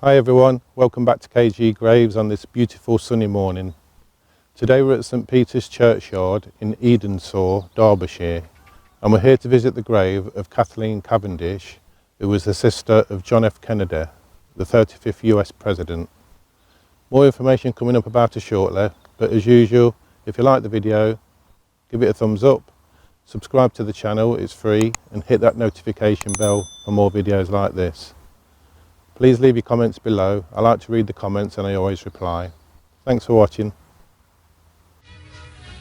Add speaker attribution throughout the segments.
Speaker 1: Hi everyone, welcome back to KG Graves on this beautiful sunny morning. Today we're at St Peter's churchyard in Edensor, Derbyshire, and we're here to visit the grave of Kathleen Cavendish, who was the sister of John F. Kennedy, the 35th US President. More information coming up about her shortly, but as usual, if you like the video, give it a thumbs up, subscribe to the channel, it's free, and hit that notification bell for more videos like this. Please leave your comments below. I like to read the comments and I always reply. Thanks for watching.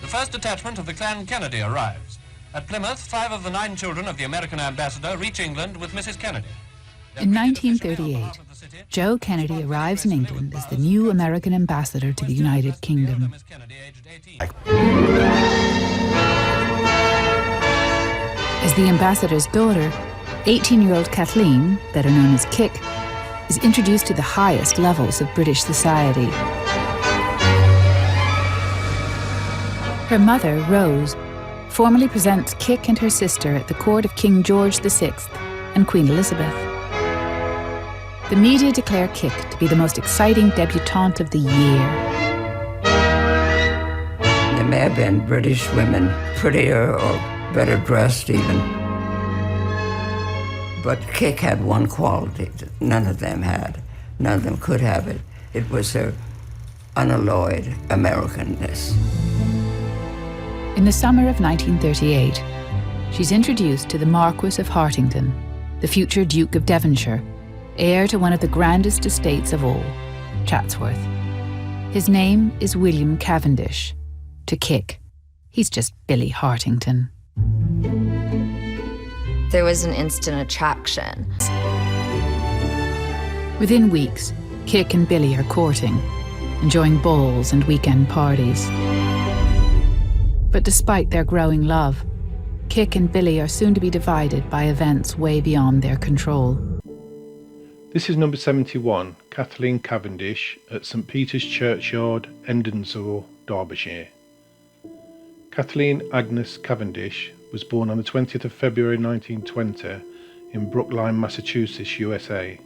Speaker 2: The first detachment of the clan Kennedy arrives. At Plymouth, 5 of the 9 children of the American ambassador reach England with Mrs. Kennedy.
Speaker 3: In 1938, Joe Kennedy arrives in England as the new American ambassador to the United Kingdom. As the ambassador's daughter, 18-year-old Kathleen, better known as Kik, is introduced to the highest levels of British society. Her mother, Rose, formally presents Kik and her sister at the court of King George VI and Queen Elizabeth. The media declare Kik to be the most exciting debutante of the year.
Speaker 4: There may have been British women prettier or better dressed even. But Kik had one quality that none of them had. None of them could have it. It was her unalloyed Americanness.
Speaker 3: In the summer of 1938, she's introduced to the Marquis of Hartington, the future Duke of Devonshire, heir to one of the grandest estates of all, Chatsworth. His name is William Cavendish. To Kik, he's just Billy Hartington.
Speaker 5: There was an instant attraction.
Speaker 3: Within weeks, Kik and Billy are courting, enjoying balls and weekend parties. But despite their growing love, Kik and Billy are soon to be divided by events way beyond their control.
Speaker 1: This is number 71, Kathleen Cavendish at St Peter's churchyard, Edensor, Derbyshire. Kathleen Agnes Cavendish was born on the 20th of February 1920 in Brookline, Massachusetts, USA.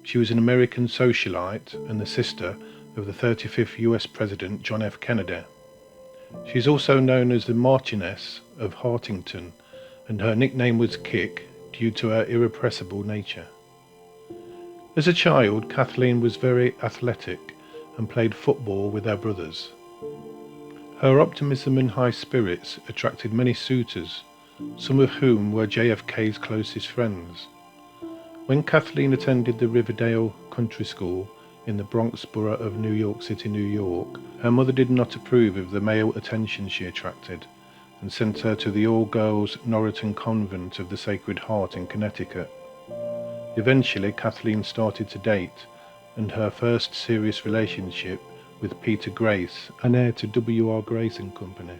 Speaker 1: She was an American socialite and the sister of the 35th US President John F. Kennedy. She is also known as the Marchioness of Hartington, and her nickname was Kik due to her irrepressible nature. As a child, Kathleen was very athletic and played football with her brothers. Her optimism and high spirits attracted many suitors, some of whom were JFK's closest friends. When Kathleen attended the Riverdale Country School in the Bronx borough of New York City, New York, her mother did not approve of the male attention she attracted and sent her to the all-girls Norriton Convent of the Sacred Heart in Connecticut. Eventually, Kathleen started to date, and her first serious relationship with Peter Grace, an heir to W.R. Grace and Company.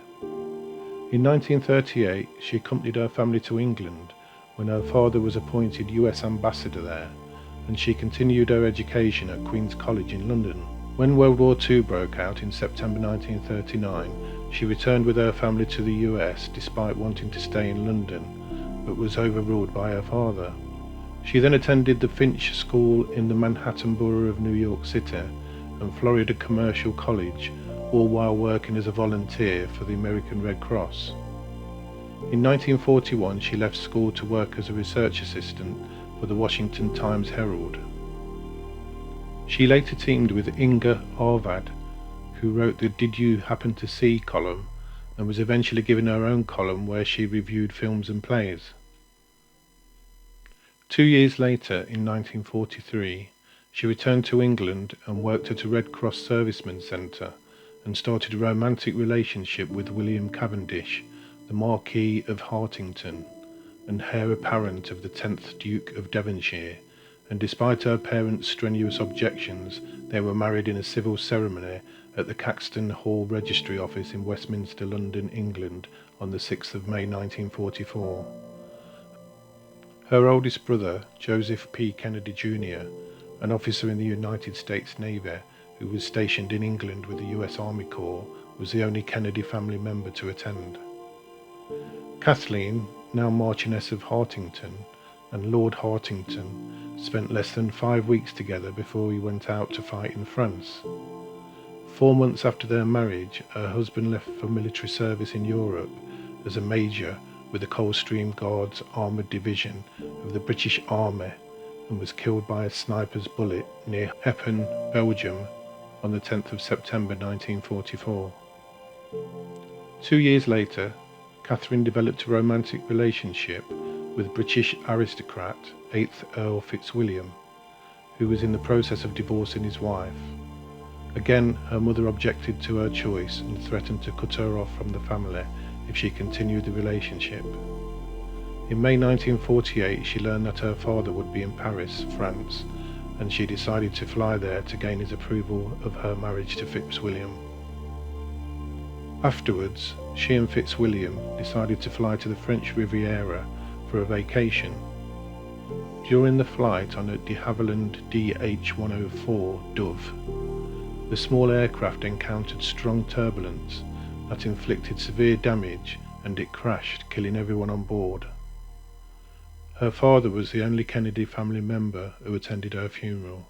Speaker 1: In 1938, she accompanied her family to England when her father was appointed US ambassador there, and she continued her education at Queen's College in London. When World War II broke out in September 1939, she returned with her family to the US despite wanting to stay in London, but was overruled by her father. She then attended the Finch School in the Manhattan borough of New York City and Florida Commercial College, all while working as a volunteer for the American Red Cross. In 1941, she left school to work as a research assistant for the Washington Times-Herald. She later teamed with Inga Arvad, who wrote the Did You Happen to See column, and was eventually given her own column where she reviewed films and plays. 2 years later, in 1943, she returned to England and worked at a Red Cross Servicemen Centre and started a romantic relationship with William Cavendish, the Marquis of Hartington and heir apparent of the 10th Duke of Devonshire, and despite her parents' strenuous objections, they were married in a civil ceremony at the Caxton Hall Registry Office in Westminster, London, England on the 6th of May 1944. Her oldest brother, Joseph P. Kennedy Jr., an officer in the United States Navy who was stationed in England with the US Army Corps, was the only Kennedy family member to attend. Kathleen, now Marchioness of Hartington, and Lord Hartington spent less than 5 weeks together before he went out to fight in France. 4 months after their marriage, her husband left for military service in Europe as a major with the Coldstream Guards Armoured Division of the British Army and was killed by a sniper's bullet near Heppen, Belgium on the 10th of September 1944. 2 years later, Catherine developed a romantic relationship with British aristocrat 8th Earl Fitzwilliam, who was in the process of divorcing his wife. Again, her mother objected to her choice and threatened to cut her off from the family if she continued the relationship. In May 1948, she learned that her father would be in Paris, France, and she decided to fly there to gain his approval of her marriage to Fitzwilliam. Afterwards, she and Fitzwilliam decided to fly to the French Riviera for a vacation. During the flight on a de Havilland DH-104 Dove, the small aircraft encountered strong turbulence that inflicted severe damage and it crashed, killing everyone on board. Her father was the only Kennedy family member who attended her funeral.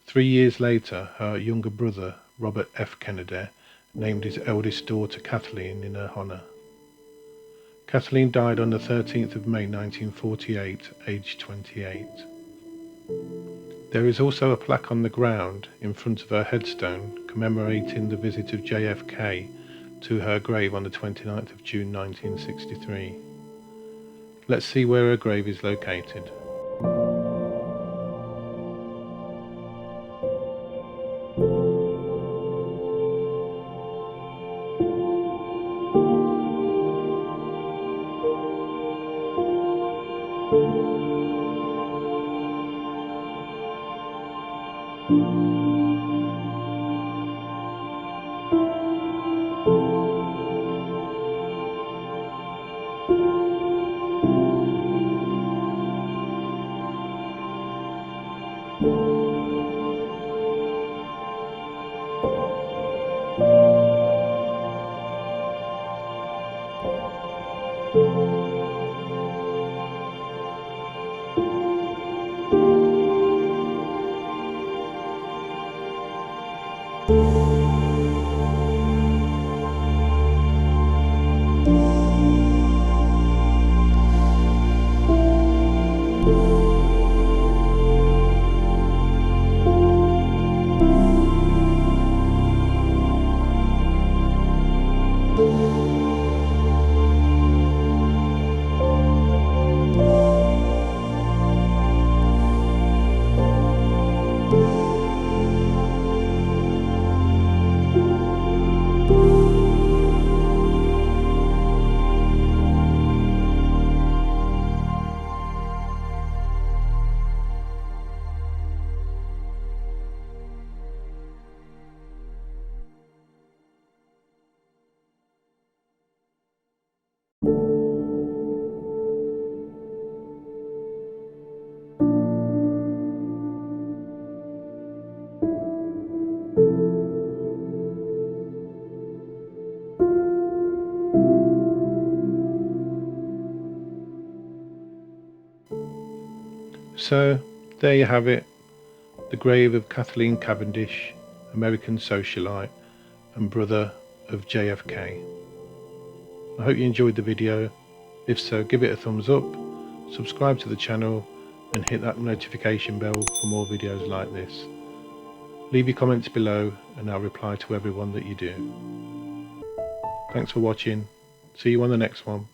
Speaker 1: 3 years later, her younger brother, Robert F. Kennedy, named his eldest daughter Kathleen in her honour. Kathleen died on the 13th of May 1948, aged 28. There is also a plaque on the ground in front of her headstone commemorating the visit of JFK to her grave on the 29th of June 1963. Let's see where her grave is located. So, there you have it, the grave of Kathleen Cavendish, American socialite and brother of JFK. I hope you enjoyed the video. If so, give it a thumbs up, subscribe to the channel and hit that notification bell for more videos like this. Leave your comments below and I'll reply to everyone that you do. Thanks for watching. See you on the next one.